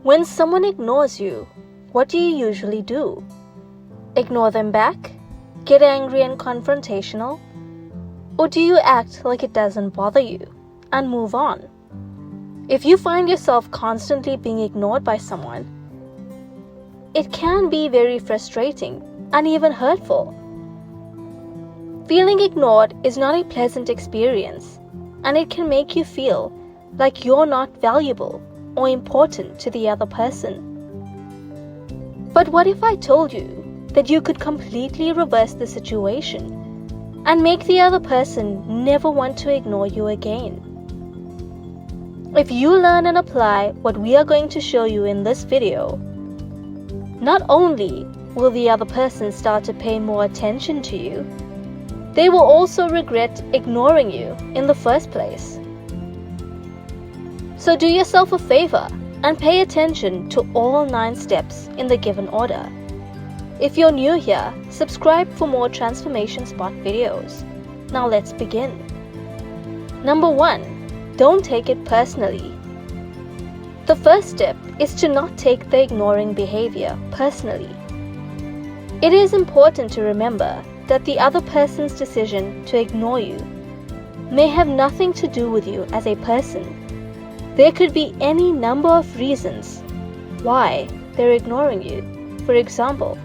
When someone ignores you, what do you usually do? Ignore them back? Get angry and confrontational? Or do you act like it doesn't bother you and move on? If you find yourself constantly being ignored by someone, it can be very frustrating and even hurtful. Feeling ignored is not a pleasant experience, and it can make you feel like you're not valuable or important to the other person. But what if I told you that you could completely reverse the situation and make the other person never want to ignore you again? If you learn and apply what we are going to show you in this video, not only will the other person start to pay more attention to you, they will also regret ignoring you in the first place. So do yourself a favor and pay attention to all 9 steps in the given order. If you're new here, subscribe for more Transformation Spot videos. Now let's begin. Number 1. Don't take it personally. The first step is to not take the ignoring behavior personally. It is important to remember that the other person's decision to ignore you may have nothing to do with you as a person. There could be any number of reasons why they're ignoring you. For example,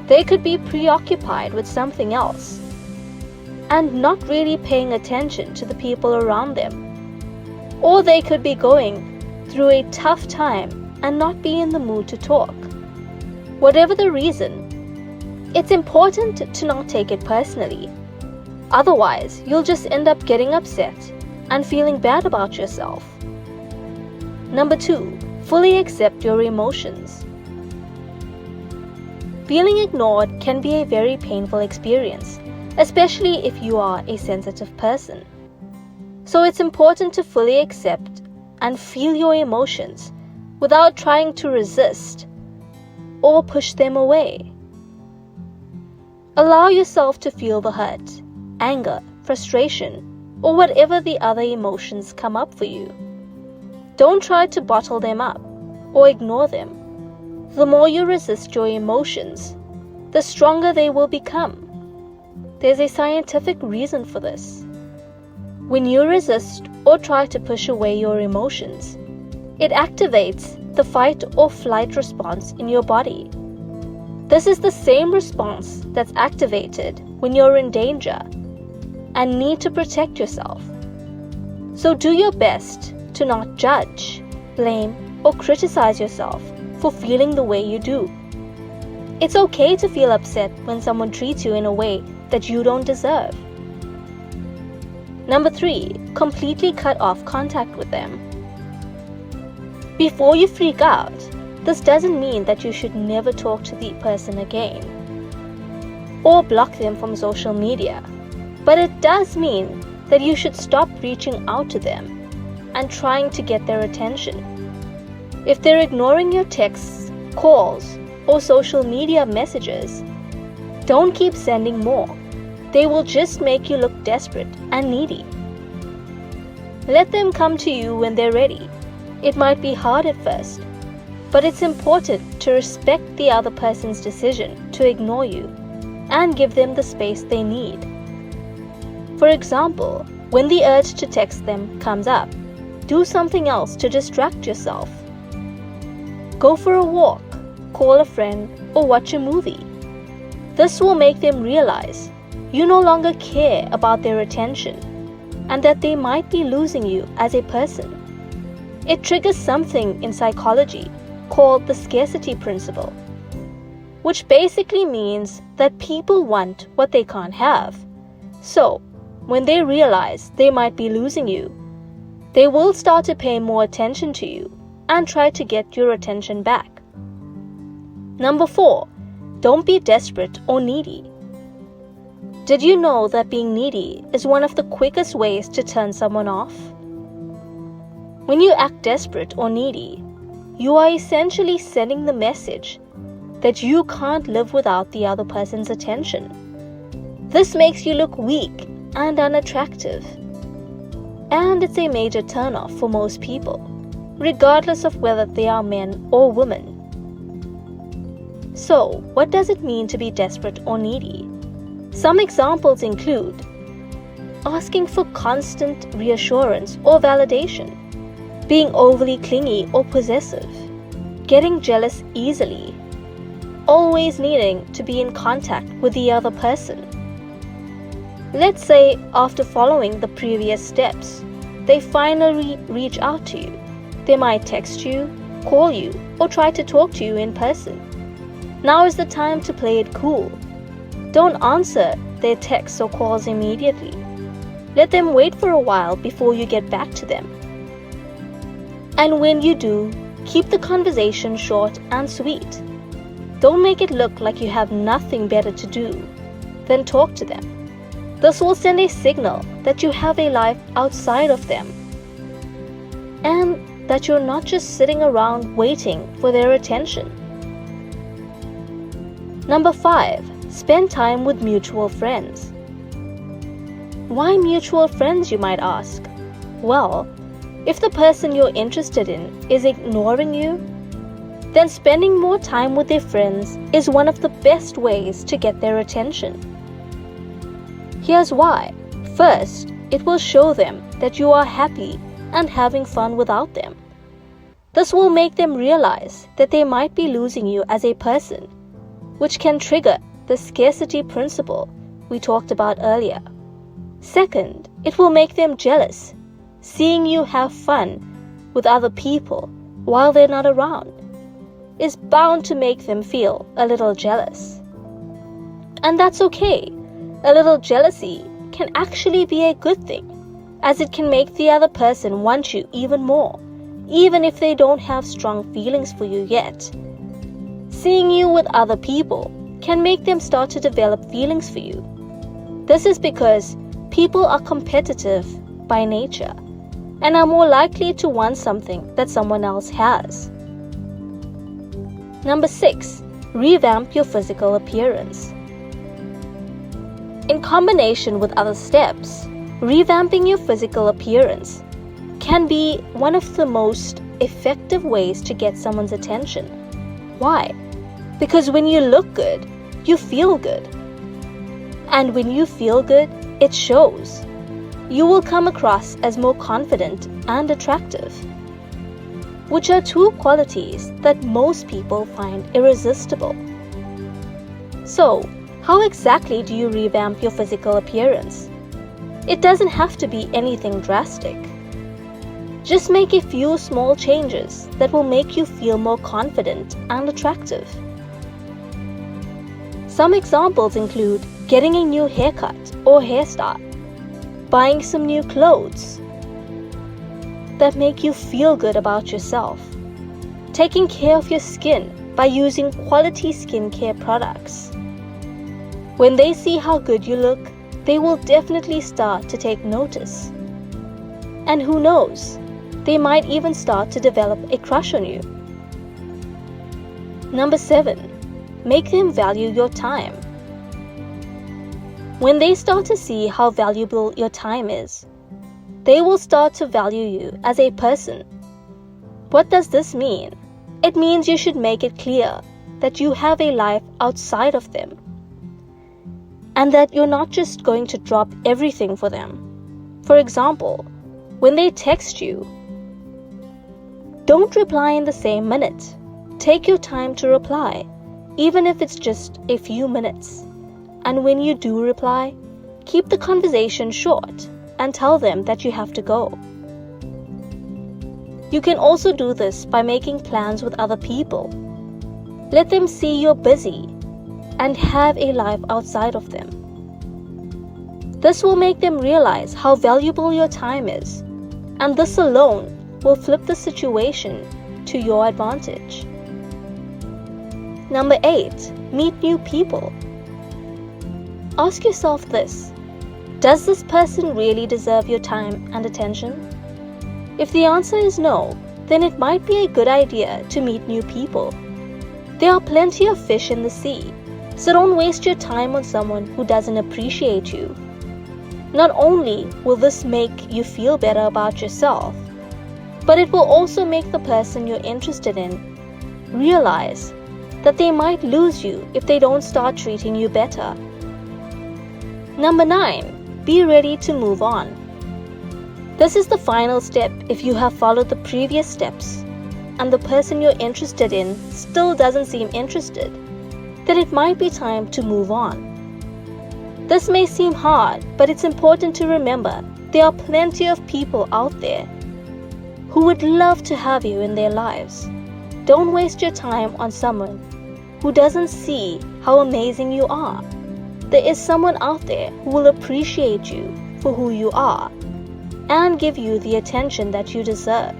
they could be preoccupied with something else and not really paying attention to the people around them. Or they could be going through a tough time and not be in the mood to talk. Whatever the reason, it's important to not take it personally. Otherwise, you'll just end up getting upset and feeling bad about yourself. Number 2. Fully accept your emotions. Feeling ignored can be a very painful experience, especially if you are a sensitive person. So it's important to fully accept and feel your emotions without trying to resist or push them away. Allow yourself to feel the hurt, anger, frustration, or whatever the other emotions come up for you. Don't try to bottle them up or ignore them. The more you resist your emotions, the stronger they will become. There's a scientific reason for this. When you resist or try to push away your emotions, it activates the fight or flight response in your body. This is the same response that's activated when you're in danger and need to protect yourself. So do your best to not judge, blame, or criticize yourself for feeling the way you do. It's okay to feel upset when someone treats you in a way that you don't deserve. Number 3. Completely cut off contact with them. Before you freak out, this doesn't mean that you should never talk to the person again or block them from social media, but it does mean that you should stop reaching out to them and trying to get their attention. If they're ignoring your texts, calls, or social media messages, don't keep sending more. They will just make you look desperate and needy. Let them come to you when they're ready. It might be hard at first, but it's important to respect the other person's decision to ignore you and give them the space they need. For example, when the urge to text them comes up, do something else to distract yourself. Go for a walk, call a friend, or watch a movie. This will make them realize you no longer care about their attention and that they might be losing you as a person. It triggers something in psychology called the scarcity principle, which basically means that people want what they can't have. So, when they realize they might be losing you, they will start to pay more attention to you and try to get your attention back. Number 4. Don't be desperate or needy. Did you know that being needy is one of the quickest ways to turn someone off? When you act desperate or needy, you are essentially sending the message that you can't live without the other person's attention. This makes you look weak and unattractive, and it's a major turnoff for most people, regardless of whether they are men or women. So, what does it mean to be desperate or needy? Some examples include asking for constant reassurance or validation, being overly clingy or possessive, getting jealous easily, always needing to be in contact with the other person. Let's say after following the previous steps, they finally reach out to you. They might text you, call you, or try to talk to you in person. Now is the time to play it cool. Don't answer their texts or calls immediately. Let them wait for a while before you get back to them. And when you do, keep the conversation short and sweet. Don't make it look like you have nothing better to do than talk to them. This will send a signal that you have a life outside of them, and that you're not just sitting around waiting for their attention. Number 5. Spend time with mutual friends. Why mutual friends, you might ask? Well, if the person you're interested in is ignoring you, then spending more time with their friends is one of the best ways to get their attention. Here's why. First, it will show them that you are happy and having fun without them. This will make them realize that they might be losing you as a person, which can trigger the scarcity principle we talked about earlier. Second, it will make them jealous. Seeing you have fun with other people while they're not around is bound to make them feel a little jealous. And that's okay. A little jealousy can actually be a good thing, as it can make the other person want you even more, even if they don't have strong feelings for you yet. Seeing you with other people can make them start to develop feelings for you. This is because people are competitive by nature and are more likely to want something that someone else has. Number 6. Revamp your physical appearance. In combination with other steps, revamping your physical appearance can be one of the most effective ways to get someone's attention. Why? Because when you look good, you feel good. And when you feel good, it shows. You will come across as more confident and attractive, which are two qualities that most people find irresistible. So, how exactly do you revamp your physical appearance? It doesn't have to be anything drastic. Just make a few small changes that will make you feel more confident and attractive. Some examples include getting a new haircut or hairstyle, buying some new clothes that make you feel good about yourself, taking care of your skin by using quality skincare products. When they see how good you look, they will definitely start to take notice. And who knows, they might even start to develop a crush on you. Number 7. Make them value your time. When they start to see how valuable your time is, they will start to value you as a person. What does this mean? It means you should make it clear that you have a life outside of them, and that you're not just going to drop everything for them. For example, when they text you, don't reply in the same minute. Take your time to reply, even if it's just a few minutes. And when you do reply, keep the conversation short and tell them that you have to go. You can also do this by making plans with other people. Let them see you're busy and have a life outside of them. This will make them realize how valuable your time is, and this alone will flip the situation to your advantage. Number 8. Meet new people. Ask yourself this: does this person really deserve your time and attention? If the answer is no, then it might be a good idea to meet new people. There are plenty of fish in the sea, so don't waste your time on someone who doesn't appreciate you. Not only will this make you feel better about yourself, But it will also make the person you're interested in realize that they might lose you if they don't start treating you better. Number 9. Be ready to move on. This is the final step if you have followed the previous steps and the person you're interested in still doesn't seem interested, then it might be time to move on. This may seem hard, but it's important to remember there are plenty of people out there who would love to have you in their lives. Don't waste your time on someone who doesn't see how amazing you are. There is someone out there who will appreciate you for who you are and give you the attention that you deserve.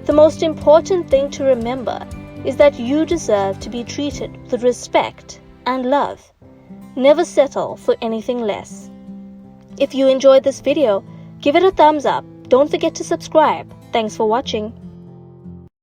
The most important thing to remember is that you deserve to be treated with respect and love. Never settle for anything less. If you enjoyed this video, give it a thumbs up. Don't forget to subscribe. Thanks for watching.